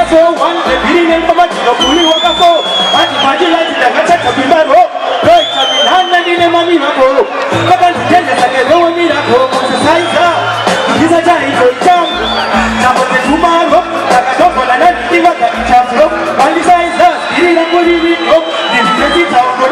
so one the bidding and come to fully work up for but imagine like the catch up in my rope right and in a money mako but then tell us like a low miracle size is a giant for jump now the tomorrow like a dog on an empty one that is a flow and the size is a good the